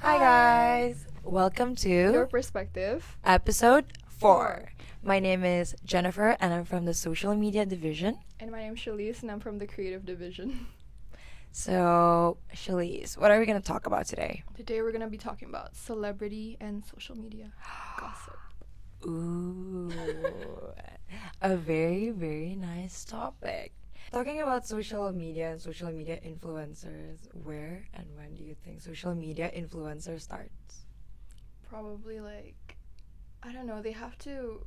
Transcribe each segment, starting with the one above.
Hi guys! Welcome Your to perspective. episode 4. My name is Jennifer and I'm from the social media division. And my name's Shalise and I'm from the creative division. So, Shalise, what are we going to talk about today? Today we're going to be talking about celebrity and social media gossip. Ooh, a very, very nice topic. Talking about social media and social media influencers, where and when do you think social media influencer starts? Probably I don't know, they have to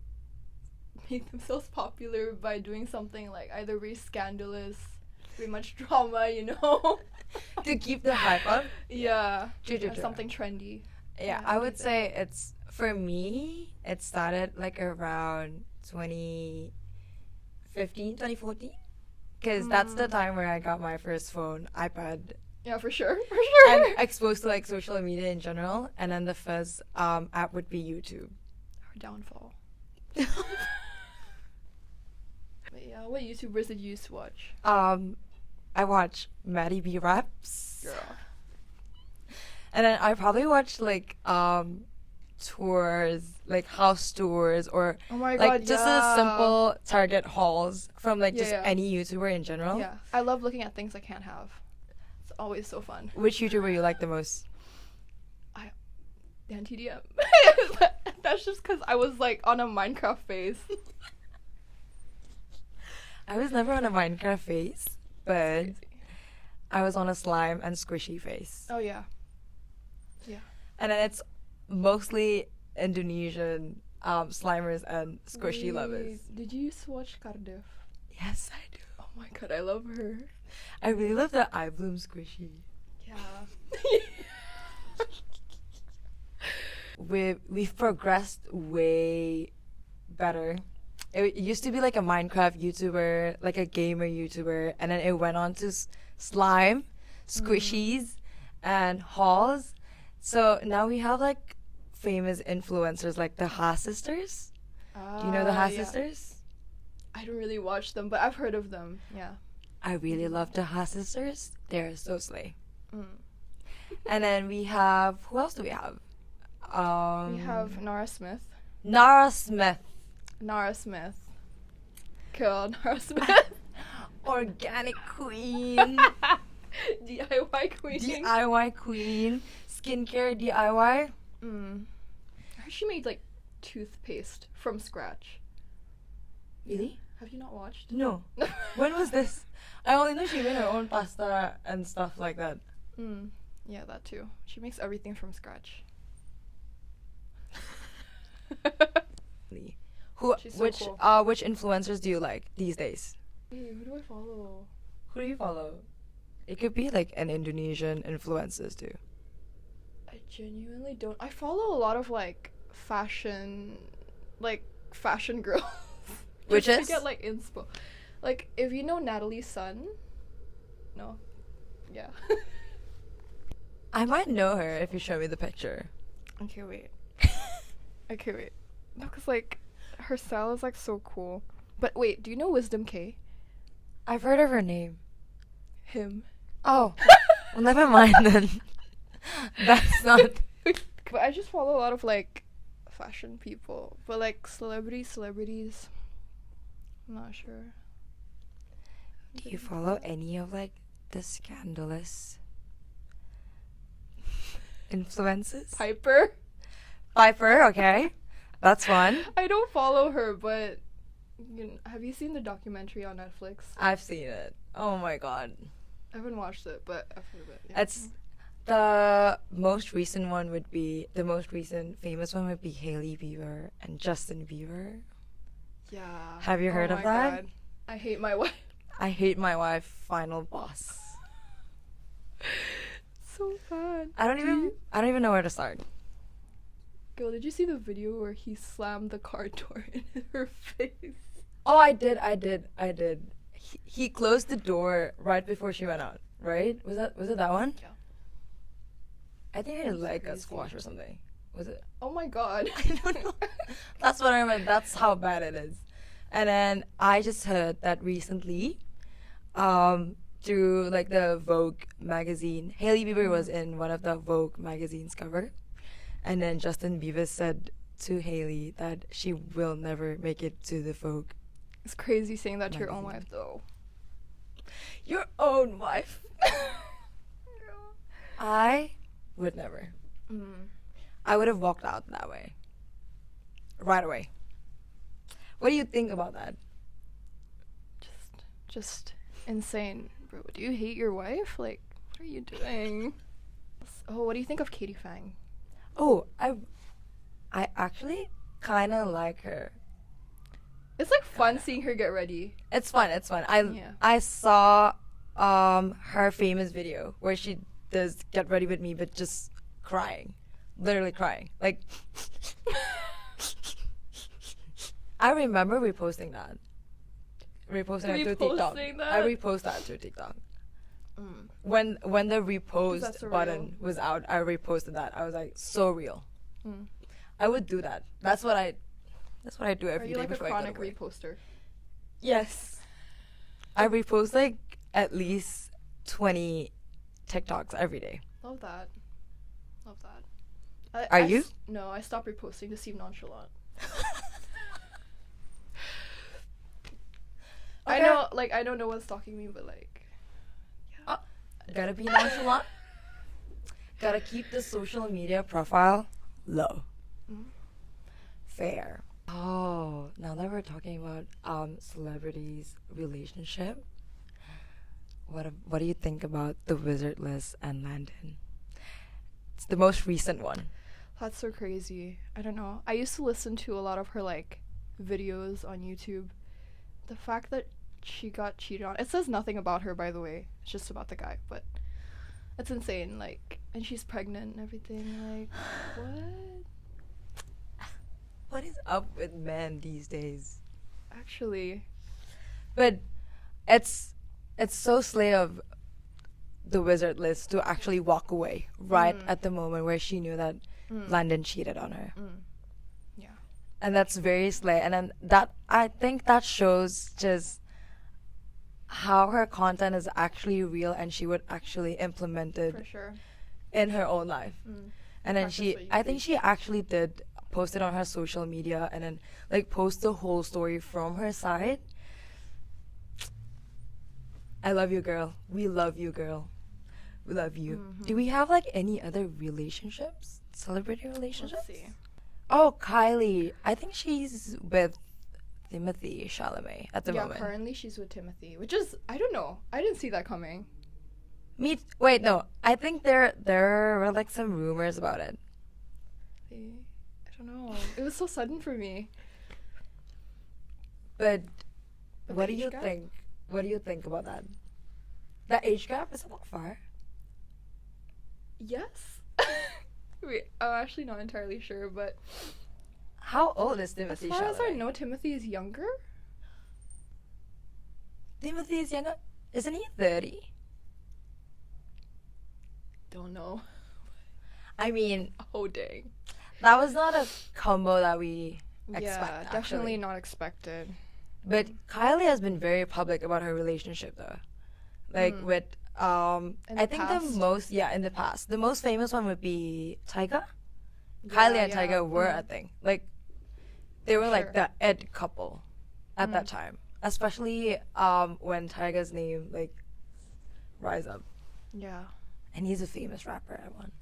make themselves popular by doing something either very scandalous, very much drama, To keep the hype up? Yeah. True, true, Or true. something trendy. Yeah, I would say for me, it started around 2015, 2014. Because that's the time where I got my first phone, iPad, Yeah, for sure. and exposed to social media in general. And then the first app would be YouTube. Our downfall. But yeah, what YouTubers did you used to watch? I watched Maddie B Raps. Girl. And then I probably watched tours, house tours, or Oh my god, just yeah. a simple Target hauls from just Yeah. any YouTuber in general. Yeah, I love looking at things I can't have. It's always so fun. Which YouTuber you like the most? Dan TDM. That's just because I was on a Minecraft phase. I was never on a Minecraft phase, but Crazy. I was on a slime and squishy phase. Oh yeah. And then it's mostly Indonesian slimers and squishy lovers. Did you used to watch Cardiff? Yes, I do. Oh my god, I love her. I really love the eye bloom squishy. Yeah. We've progressed way better. It used to be a Minecraft YouTuber, a gamer YouTuber, and then it went on to slime, squishies, and hauls. So now we have famous influencers like the Ha Sisters. Do you know the Ha Yeah. Sisters? I don't really watch them, but I've heard of them. Yeah. I really love the Ha Sisters. They're so slay. Mm. And then we have, who else do we have? We have Nara Smith. Nara Smith. Nara Smith. Girl, Nara Smith. Organic queen. DIY queen. DIY queen. Skincare DIY. Mm. I heard she made toothpaste from scratch. Really? Have you not watched? No. When was this? I only know she made her own pasta and stuff like that. Mm. Yeah, that too. She makes everything from scratch. She's so cool. Which influencers do you like these days? Hey, who do I follow? Who do you follow? It could be an Indonesian influencers too. I genuinely don't. I follow a lot of fashion, fashion girls. Which just is? to get inspo. If you know Natalie Sun. No. Yeah. I might know her if you show me the picture. Okay, wait. Okay, wait. No, cause her style is so cool. But wait, do you know Wisdom K? I've heard of her name. Him. Oh, well, never mind then. That's not. But I just follow a lot of fashion people. But celebrities. I'm not sure. Do you follow any of the scandalous influences? Piper? Piper, okay. That's one. I don't follow her, but have you seen the documentary on Netflix? I've seen it. Oh my god. I haven't watched it, but I've heard of it. Yeah. It's the most recent one would be famous one would be Hailey Bieber and Justin Bieber. Yeah. Have you heard Oh of my that? God. I hate my wife. I Hate My Wife Final Boss. So bad. I don't even know where to start. Girl, did you see the video where he slammed the car door in her face? Oh, I did. He closed the door right before she went out, right? Was it that one? Yeah. I think I That's like a crazy. squash or something. Was it? Oh my god. I don't know. That's what I remember. That's how bad it is. And then I just heard that recently, through like the Vogue magazine. Hailey Bieber was in one of the Vogue magazine's cover, and then Justin Bieber said to Hailey that she will never make it to the Vogue. It's crazy saying that to your own Magazine. wife, though. Your own wife. I would never. Mm. I would have walked out that way. Right away. What do you think about that? Just insane. Bro, do you hate your wife? Like, what are you doing? Oh, what do you think of Katie Fang? Oh, I actually kind of like her. It's like fun seeing her get ready. It's fun. It's fun. Yeah. I saw her famous video where she does get ready with me, but just crying, literally crying. Like, I remember reposting that. Reposting it to TikTok. Reposting I that? repost that to TikTok. Mm. When the Is that repost surreal? button was out, I reposted that. I was like, so real. Mm. I would do that. That's what I do Are every you day like a before I chronic go to work. reposter? Yes. I repost like at least 20 TikToks every day. Love that. Love that. Are you? No, I stopped reposting to seem nonchalant. I Okay. know, like, I don't know what's stalking me, but like, Gotta be nonchalant. Gotta keep the social media profile low. Mm. Fair. Oh, now that we're talking about celebrities' relationship, what do you think about the Wizard List and Landon? It's the most recent one. that's so crazy. I don't know. I used to listen to a lot of her like videos on YouTube. The fact that she got cheated on. It says nothing about her, by the way. It's just about the guy, but it's insane. Like, and she's pregnant and everything. Like, what? What is up with men these days? Actually, But it's so slay of the Wizard List to actually walk away right Mm. at the moment where she knew that mm, Landon cheated on her. mm, yeah, And that's very slay. And then that, I think that shows just how her content is actually real and she would actually implement it for sure. in her own life. Mm. And then Practice what you I think preach. she actually did post it on her social media and then like post the whole story from her side. I love you, girl. We love you, girl. We love you. Mhm. Do we have like any other relationships? Celebrity relationships? Let's see. Oh, Kylie. I think she's with Timothy Chalamet at the Yeah, moment. currently she's with Timothy, which is I don't know. I didn't see that coming. Wait, no. I think there were like some rumors about it. I don't know. It was so sudden for me. But But what the do you age gap? think? What do you think about that? The age gap is not far. Yes. Wait, I'm actually not entirely sure, but How old is as Timothy far as I Chalamet? know, Timothy is younger. Timothy is younger. Isn't he 30? Don't know. I mean, Oh dang. that was not a combo that we Yeah, expect. definitely actually. not expected. But Kylie has been very public about her relationship, though. Like Mm. with In I the think past? the most in the past, the most famous one would be Tyga. Yeah, Kylie and yeah. Tyga were a Mhm. thing. Like they were like Sure. the Ed couple at that Mm. time, especially when Tyga's name like rise up, Yeah. and he's a famous rapper. Everyone.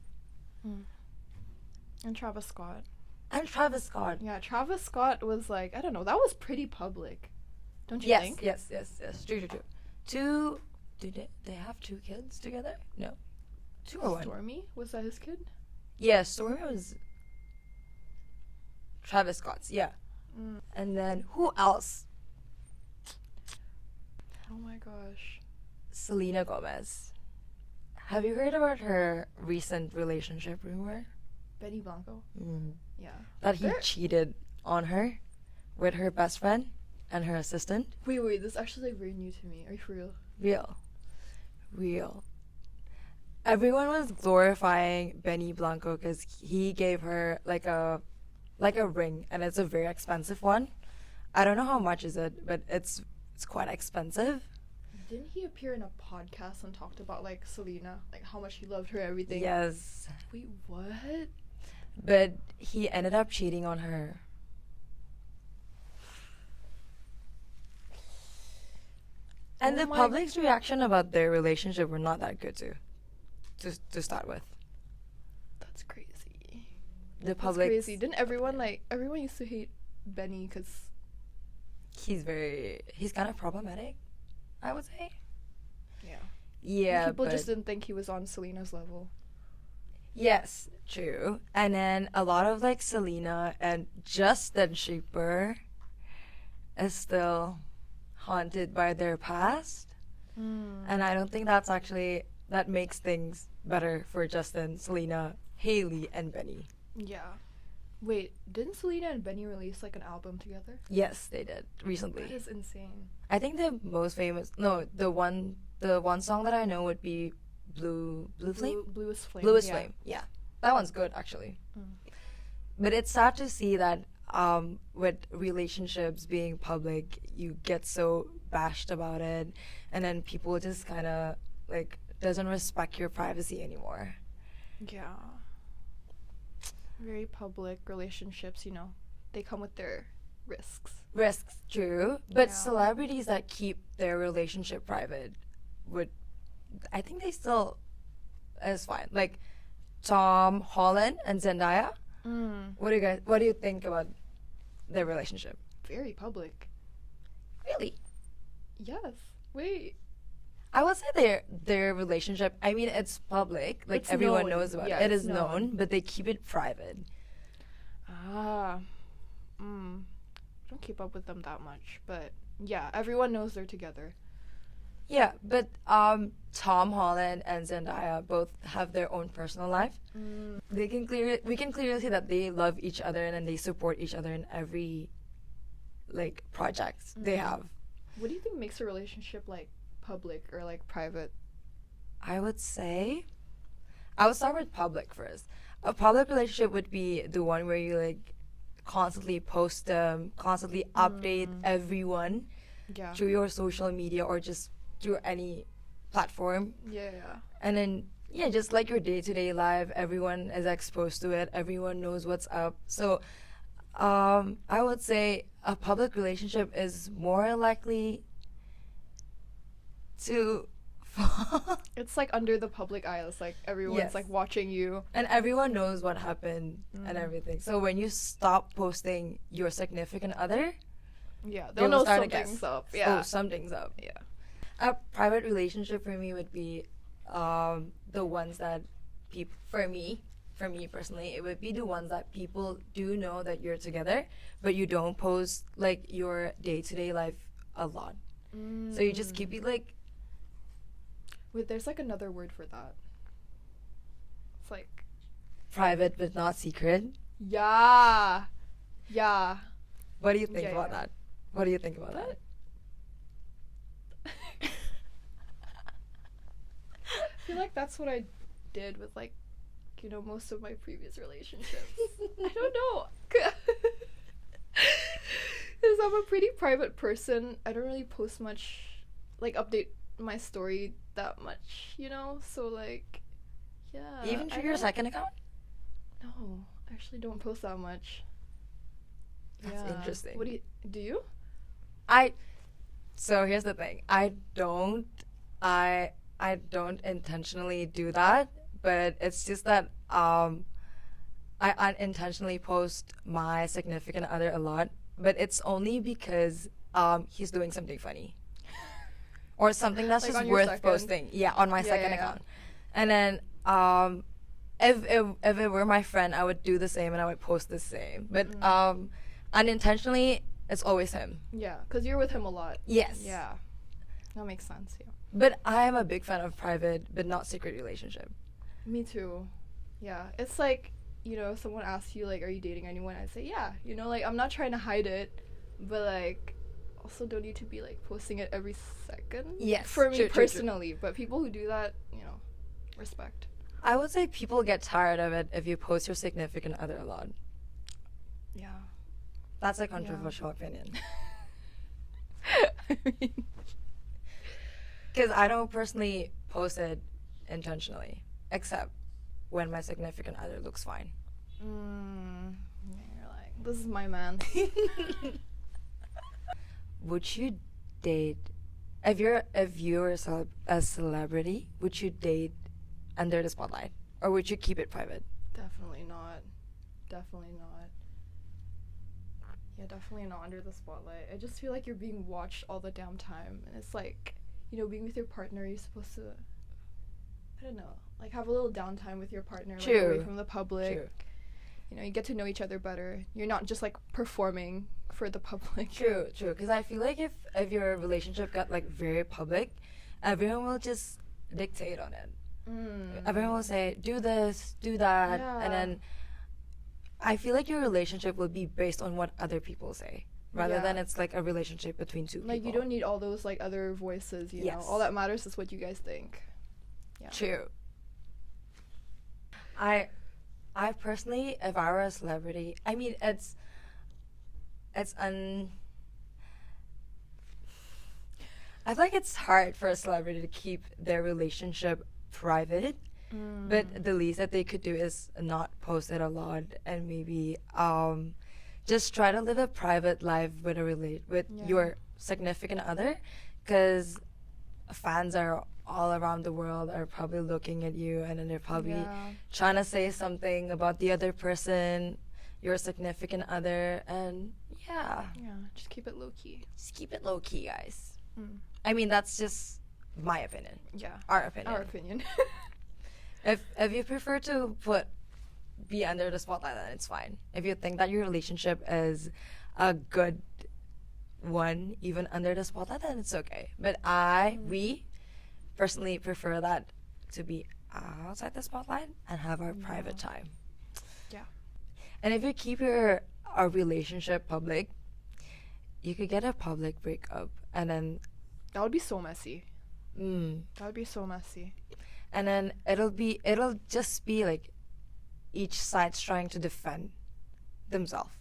And Travis Scott. And Travis Scott. Yeah, Travis Scott was like, I don't know, that was pretty public. Don't you Yes, think? yes. True. Two. Do they have two kids together? No. Two or one? Stormy? Was that his kid? Yeah, Stormy was Travis Scott's. Yeah. Mm. And then who else? Oh my gosh. Selena Gomez. Have you heard about her recent relationship rumor? Benny Blanco? Yeah. That he There- cheated on her with her best friend and her assistant? Wait, this is actually like very new to me. Are you for real? Real. Everyone was glorifying Benny Blanco because he gave her like a ring, and it's a very expensive one. I don't know how much is it, but it's quite expensive. Didn't he appear in a podcast and talked about like Selena, like how much he loved her, everything? Yes. Wait, what? But he ended up cheating on her. And Oh the my public's reaction about their relationship were not that good too. To start with. That's crazy. The That's public crazy. Didn't everyone used to hate Benny because he's kind of problematic, I would say. yeah, Yeah, people but just didn't think he was on Selena's level. yes, true. And then a lot of like Selena and Justin Bieber is still haunted by their past. And I don't think that makes things better for Justin, Selena, Haley, and Benny. Yeah. Wait, didn't Selena and Benny release like an album together? Yes, they did recently. That is insane. I think the most famous, no, the one song that I know would be Blue Flame. Bluest Flame. Bluest yeah. Flame. Yeah, that one's good actually. Mm. But it's sad to see that with relationships being public, you get so bashed about it, and then people just kind of like doesn't respect your privacy anymore. Yeah. Very public relationships, they come with their risks. Risks, true, but Yeah. celebrities that keep their relationship private I think they still is fine. Like Tom Holland and Zendaya. What do you think about their relationship? Very public. Really? Yes. Wait. I would say their relationship, I mean, it's public. Like, It's everyone known. knows about Yeah, it. It it's is known, but they keep it private. Ah. I don't keep up with them that much, but yeah, everyone knows they're together. Yeah, but Tom Holland and Zendaya both have their own personal life. We can clearly see that they love each other and then they support each other in every like projects they have. What do you think makes a relationship like public or like private? I would say I would start with public first. A public relationship would be the one where you like constantly post them, constantly update everyone Yeah. through your social media or just through any platform. Yeah. And then yeah, just like your day-to-day life, everyone is exposed to it, everyone knows what's up. So I would say a public relationship is more likely to It's like under the public eye. It's like everyone's Yes. like watching you. and everyone knows what happened and everything. So when you stop posting your significant other, Yeah, they they'll will know start to guess. something's up. Oh, Yeah. something's up. Yeah. A private relationship for me would be the ones that people, for me personally, it would be the ones that people do know that you're together, but you don't post like your day-to-day life a lot. So you just keep it like Wait, there's like another word for that. It's like private but not secret. yeah. Yeah. What do you think Yeah, about yeah. that? What do you think about that? I feel like that's what I did with like most of my previous relationships. I don't know. Because I'm a pretty private person. I don't really post much, like update my story that much, So like, yeah. Even I through your don't- second account? No, I actually don't post that much. That's Yeah. interesting. What do you? So here's the thing. I don't intentionally do that, but it's just that I unintentionally post my significant other a lot, but it's only because he's doing something funny or something that's Like just on your worth second? posting. Yeah, on my Yeah, second yeah, yeah. account. And then if it were my friend, I would do the same and I would post the same. But unintentionally, it's always him. Yeah, because you're with him a lot. Yes. Yeah. That makes sense, yeah. But I am a big fan of private but not secret relationship. Me too. Yeah. It's like, if someone asks you, like, are you dating anyone? I'd say, yeah. Like, I'm not trying to hide it, but, like, also don't need to be, like, posting it every second. Yes, For me true, true, true. personally. But people who do that, respect. I would say people get tired of it if you post your significant other a lot. Yeah. That's a controversial opinion. I mean, Because I don't personally post it intentionally, except when my significant other looks fine. You're like, this is my man. Would you date if you're a celebrity? Would you date under the spotlight, or would you keep it private? Definitely not. Definitely not. Yeah, definitely not under the spotlight. I just feel like you're being watched all the damn time, and it's like, being with your partner, you're supposed to, I don't know, like have a little downtime with your partner, like, away True. from the public. True. You get to know each other better. You're not just like performing for the public. True. Because I feel like if your relationship got like very public, everyone will just dictate on it. Everyone will say, do this, do that, Yeah. and then I feel like your relationship will be based on what other people say, rather Yeah. than it's like a relationship between two Like, people. you don't need all those like other voices, you know. Yes. All that matters is what you guys think. Yeah. True. I personally, if I were a celebrity, I mean, it's I feel like it's hard for a celebrity to keep their relationship private, but the least that they could do is not post it a lot, and maybe just try to live a private life with Yeah. your significant other, because fans are all around the world are probably looking at you, and then they're probably Yeah. trying to say something about the other person, your significant other, and yeah, Yeah, just keep it low key. just keep it low key, guys. Mm. I mean, that's just my opinion, Yeah. our opinion. Our opinion. If you prefer to be under the spotlight, then it's fine. If you think that your relationship is a good one, even under the spotlight, then it's okay. But we personally prefer that to be outside the spotlight and have our private time. Yeah. And if you keep our relationship public, you could get a public breakup, and then That would be so messy. mm, That would be so messy. and then it'll just be like each side's trying to defend themselves.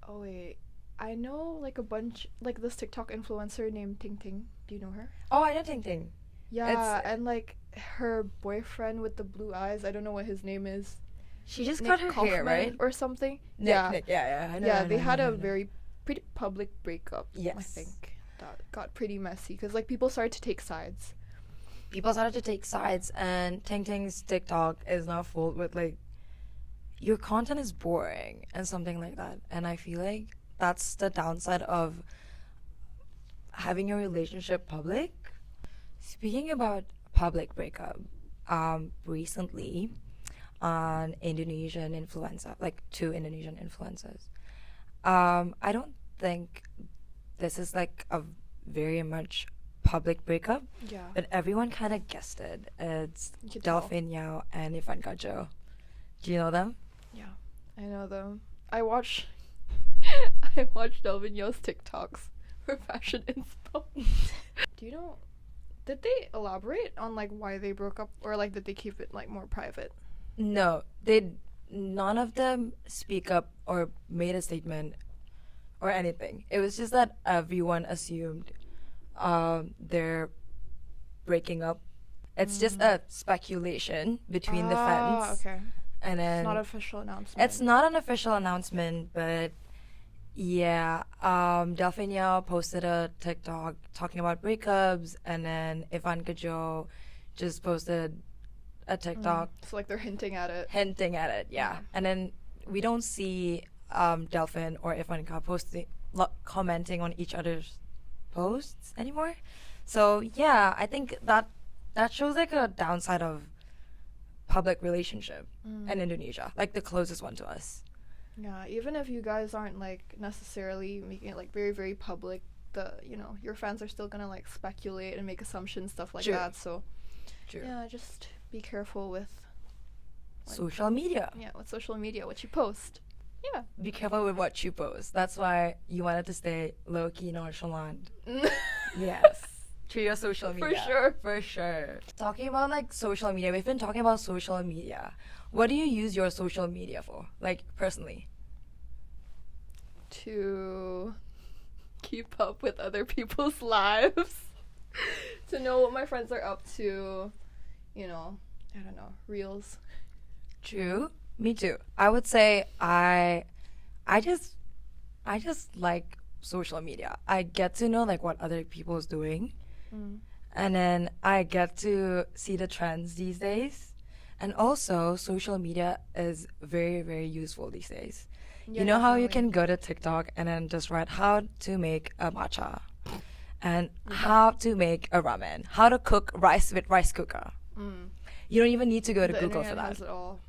Oh wait, I know like a bunch, like this TikTok influencer named Ting Ting. Do you know her? Oh, I know Ting Ting. Yeah, and like her boyfriend with the blue eyes. I don't know what his name is. She just Nick cut her hair, Kaufman right? or something. Nick, yeah, Nick, yeah. I know, yeah. I They know, had I a know. very pretty public breakup. I Yes. think that got pretty messy because like people started to take sides. People started to take sides, and Ting Ting's TikTok is now full with like, your content is boring and something like that. And I feel like that's the downside of having your relationship public. Speaking about public breakup, recently on Indonesian influencer, like 2 Indonesian influencers. I don't think this is like a very much public breakup, Yeah. but everyone kind of guessed it. It's You could tell. Delphine Yao and Ivan Gajo. Do you know them? Yeah, I know them. I watch Delvin Yo's TikToks for fashion inspo. Do you know? Did they elaborate on like why they broke up, or like did they keep it like more private? No, none of them speak up or made a statement or anything. It was just that everyone assumed they're breaking up. It's just a speculation between the fans. Okay. And then It's not an official announcement. it's not an official announcement, but yeah, Delphine Yao posted a TikTok talking about breakups, and then Ivan Gajo just posted a TikTok So like they're hinting at it. hinting at it, yeah. Yeah. And then we don't see Delphine or Ivanka commenting on each other's posts anymore. So yeah, I think that shows like a downside of public relationship in Indonesia, like the closest one to us. Yeah, even if you guys aren't like necessarily making it like very very public, your fans are still gonna like speculate and make assumptions, stuff like True. that. So True. yeah, just be careful with Social media. with social media, what you post. Yeah. Be careful with what you post. That's why you wanted to stay low key nonchalant. Yes. To your social For media. sure. For sure. Talking about like social media, we've been talking about social media. What do you use your social media for? Like personally? To keep up with other people's lives. to know what my friends are up to, you know, I don't know, reels. True. Me too. I would say I just like social media. I get to know like what other people is doing, and then I get to see the trends these days. And also, social media is very, very useful these days. Yeah, You know how you definitely. can go to TikTok and then just write how to make a matcha and how to make a ramen, how to cook rice with rice cooker. You don't even need to go to The Google internet for that. has it all.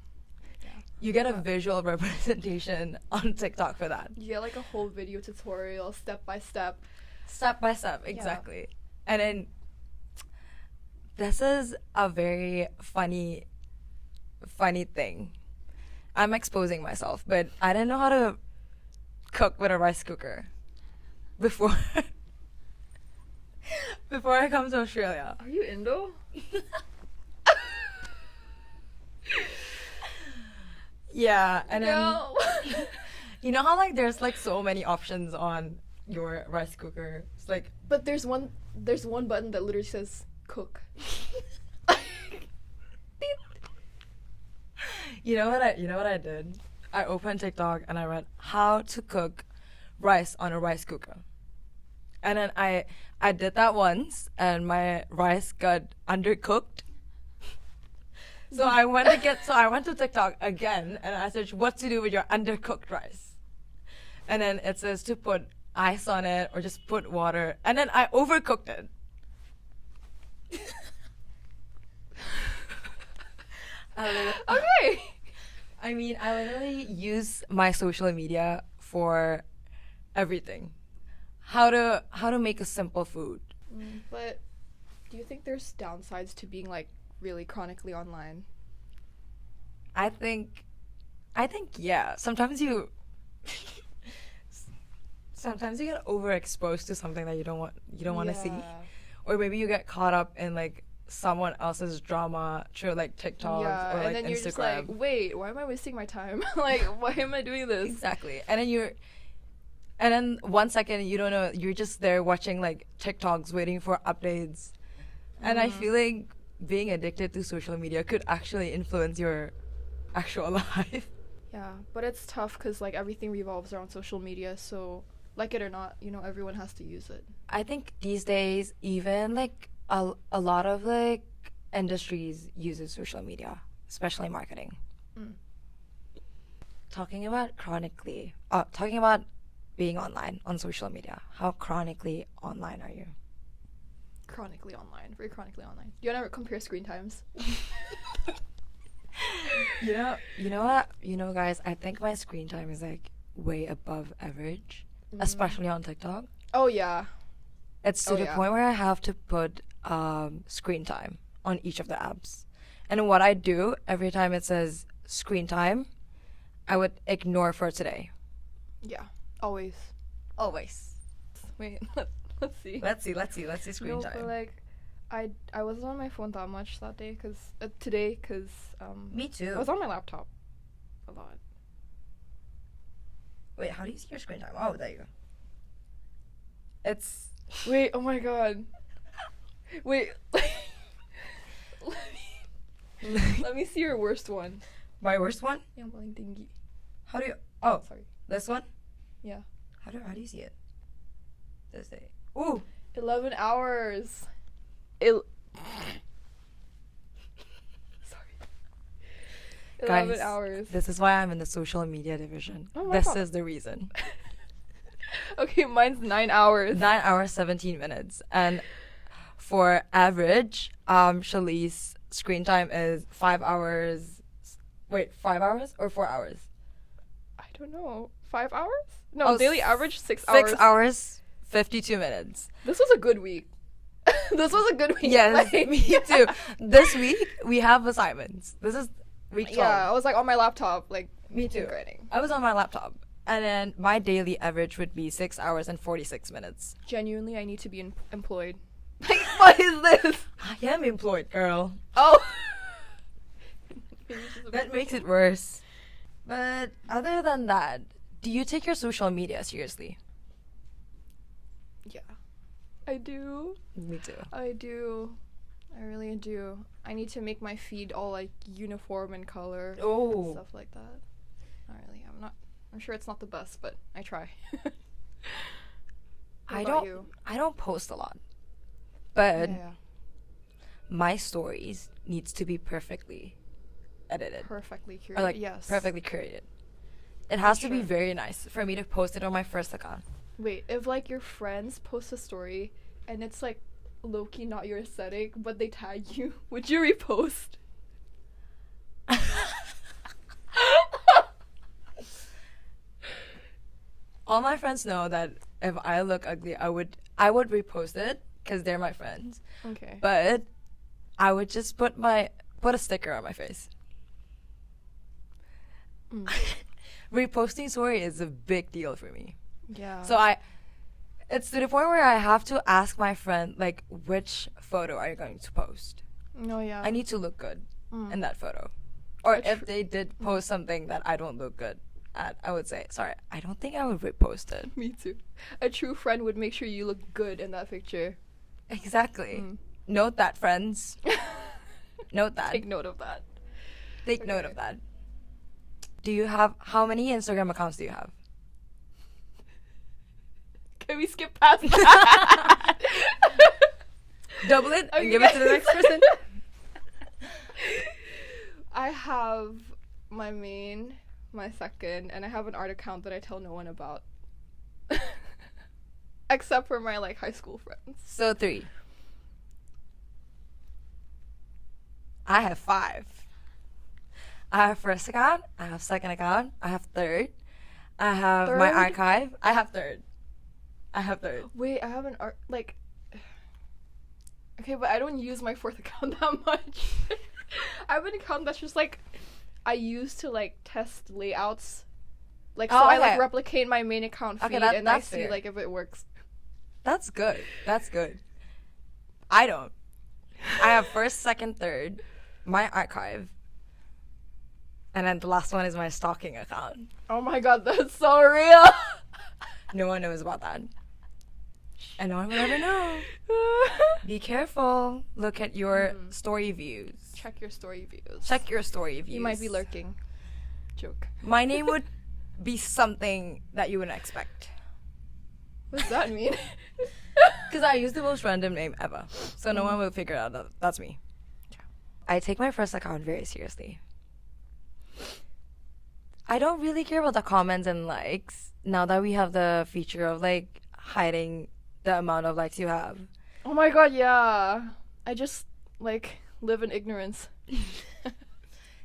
You get a visual representation on TikTok for that. You get like a whole video tutorial, step by step. Step by step, exactly. And then this is a very funny thing. I'm exposing myself, but I didn't know how to cook with a rice cooker before before I come to Australia. Are you Indo? Yeah, and then No. you know how like there's like so many options on your rice cooker. It's like But there's one button that literally says cook. you know what I did? I opened TikTok and I read how to cook rice on a rice cooker. And then I did that once and my rice got undercooked. So I went to TikTok again and I searched what to do with your undercooked rice. And then it says to put ice on it or just put water. And then I overcooked it. Okay. I mean, I literally use my social media for everything. How to make a simple food. But do you think there's downsides to being like really chronically online? I think yeah. Sometimes you get overexposed to something that you don't want to see, or maybe you get caught up in like someone else's drama through like TikTok Yeah, or like and then Instagram. you're just like, wait, why am I wasting my time? Like, why am I doing this? Exactly. And then 1 second you don't know, you're just there watching like TikToks waiting for updates. And I feel like being addicted to social media could actually influence your actual life. Yeah, but it's tough because like everything revolves around social media, so like it or not, you know, everyone has to use it. I think these days even like a lot of like industries uses social media, especially marketing. Talking about being online on social media. How chronically online are you? Chronically online, very chronically online. Do you want to compare screen times? You know what? You know, guys, I think my screen time is like way above average, especially on TikTok. Oh yeah. It's to Oh, the yeah. point where I have to put screen time on each of the apps. And what I do every time it says screen time, I would ignore for today. Yeah. Always. Always. Wait, let's see. Let's see screen No, time. but like, I wasn't on my phone that much that day, today, cause Me too. I was on my laptop a lot. Wait, how do you see your screen time? Oh, there you go. It's Wait, oh my god. Wait. Let me see your worst one. my worst one. Yang paling tinggi. How do you? Oh, Sorry. this one. Yeah. How do you see it? This day. Ooh. 11 hours. Sorry. 11 Guys, hours. This is why I'm in the social media division. Oh my This God. is the reason. Okay, mine's 9 hours. 9 hours 17 minutes, and for average, Shali's screen time is 5 hours. Wait, 5 hours or 4 hours? I don't know. 5 hours? No, Oh, daily average 6 hours. 6 hours 52 minutes. This was a good week. This was a good week. Yes, Like- me too. This week we have assignments. This is week 12. Yeah, I was like on my laptop, like Me too. writing. I was on my laptop, and then my daily average would be 6 hours and 46 minutes. Genuinely, I need to be employed. Like, what is this? I am employed, girl. Oh. That makes it worse. But other than that, do you take your social media seriously? Yeah. I do. Me too. I do. I really do. I need to make my feed all like uniform in color. Oh. Stuff like that. Not really. I'm sure it's not the best, but I try. What about you? I don't post a lot. But Yeah. my stories needs to be perfectly edited. Perfectly curated. Or like yes. perfectly curated. It has to be Sure. very nice for me to post it on my first account. Wait, if like your friends post a story and it's like low-key not your aesthetic, but they tag you, would you repost? All my friends know that if I look ugly, I would repost it because they're my friends. Okay. But I would just put a sticker on my face. Mm. Reposting story is a big deal for me. Yeah. So it's to the point where I have to ask my friend like, which photo are you going to post? No, yeah. I need to look good Mm. in that photo. Or A if tr- they did post something that I don't look good at, I would say, sorry, I don't think I would repost it. Me too. A true friend would make sure you look good in that picture. Exactly. Mm. Note that, friends. Note that. Take note of that. Take note Okay. of that. Do you have, how many Instagram accounts do you have? Can we skip past that? Double it and Okay. give it to the next person. I have my main, my second, and I have an art account that I tell no one about. Except for my like high school friends. So 3. I have 5. I have first account, I have second account, I have third, I have my Third? archive, I have third. Wait, I have an art like. Okay, but I don't use my fourth account that much. I have an account that's just like I use to like test layouts. Like so Oh, I like okay. replicate my main account Okay, feed that- and I that's see fair. like if it works. That's good. That's good. I don't. I have first, second, third, my archive, and then the last one is my stalking account. Oh my god, that's so real. No one knows about that. And no one will ever know. Be careful. Look at your Mhm. story views. Check your story views. Check your story views. You might be lurking. Joke. My name would be something that you wouldn't expect. What does that mean? Because I use the most random name ever. So no one will figure out that that's me. I take my first account very seriously. I don't really care about the comments and likes now that we have the feature of like hiding the amount of likes you have. Oh my god, yeah. I just like live in ignorance.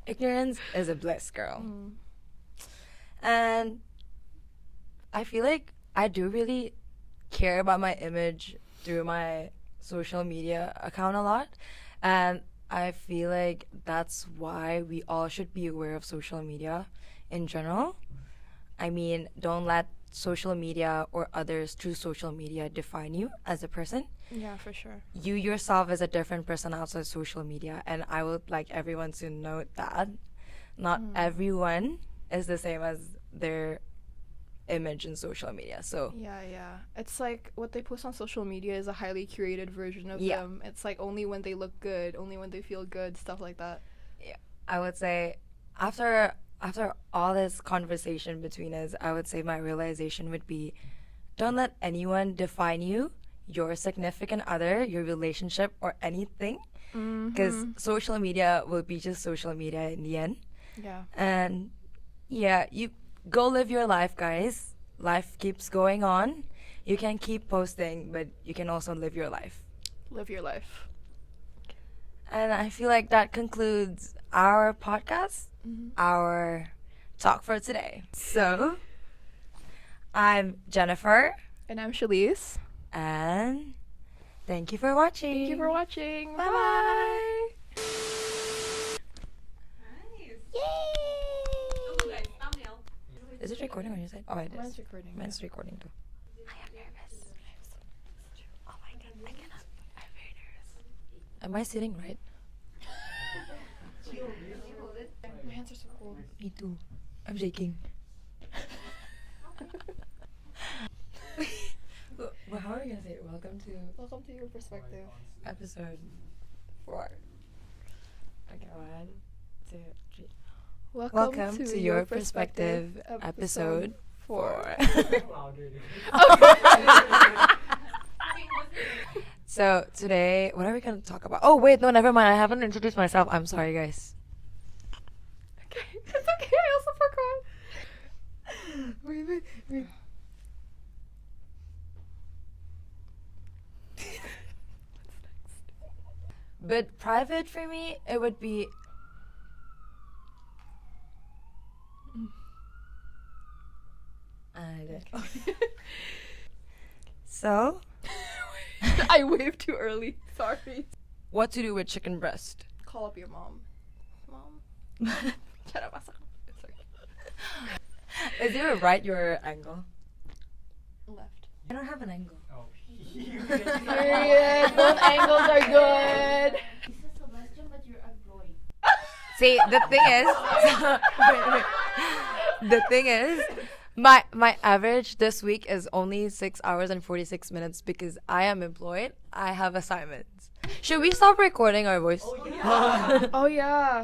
Ignorance is a bliss, girl. Mm. And I feel like I do really care about my image through my social media account a lot. And I feel like that's why we all should be aware of social media in general. I mean, don't let social media or others through social media define you as a person. Yeah, for sure. You yourself is a different person outside social media, and I would like everyone to note that not everyone is the same as their image in social media. So Yeah, yeah. It's like what they post on social media is a highly curated version of Yeah. them. It's like only when they look good, only when they feel good, stuff like that. I would say after all this conversation between us, I would say my realization would be don't let anyone define you, your significant other, your relationship, or anything. Because social media will be just social media in the end. Yeah. And yeah, you go live your life, guys. Life keeps going on. You can keep posting, but you can also live your life. Live your life. And I feel like that concludes our podcast, our talk for today. So, I'm Jennifer, And I'm Shalise. and thank you for watching. Thank you for watching. Bye bye. Is it recording on your side? Oh, it is. Mine's recording. Mine's recording too. I am nervous. Oh my god, I cannot. I'm very nervous. Am I sitting right? My hands are so cold. Me too. I'm shaking. What Well, how are we gonna say it? Welcome to Welcome to your perspective. episode 4. Okay, 1, 2, 3. Welcome to your perspective, episode 4. So today, what are we gonna talk about? Oh wait, no, never mind. I haven't introduced myself. I'm sorry, guys. Okay, it's okay. I also forgot. Wait. But private for me, it would be. So, I waved too early. Sorry. what to do with chicken breast? Call up your mom. Mom. Is there a right or angle? Left. I don't have an angle. Period. Both angles are good. This is Sebastian, but you're employed. See, the thing is, my average this week is only 6 hours and 46 minutes because I am employed. I have assignments. Should we stop recording our voice? Oh yeah.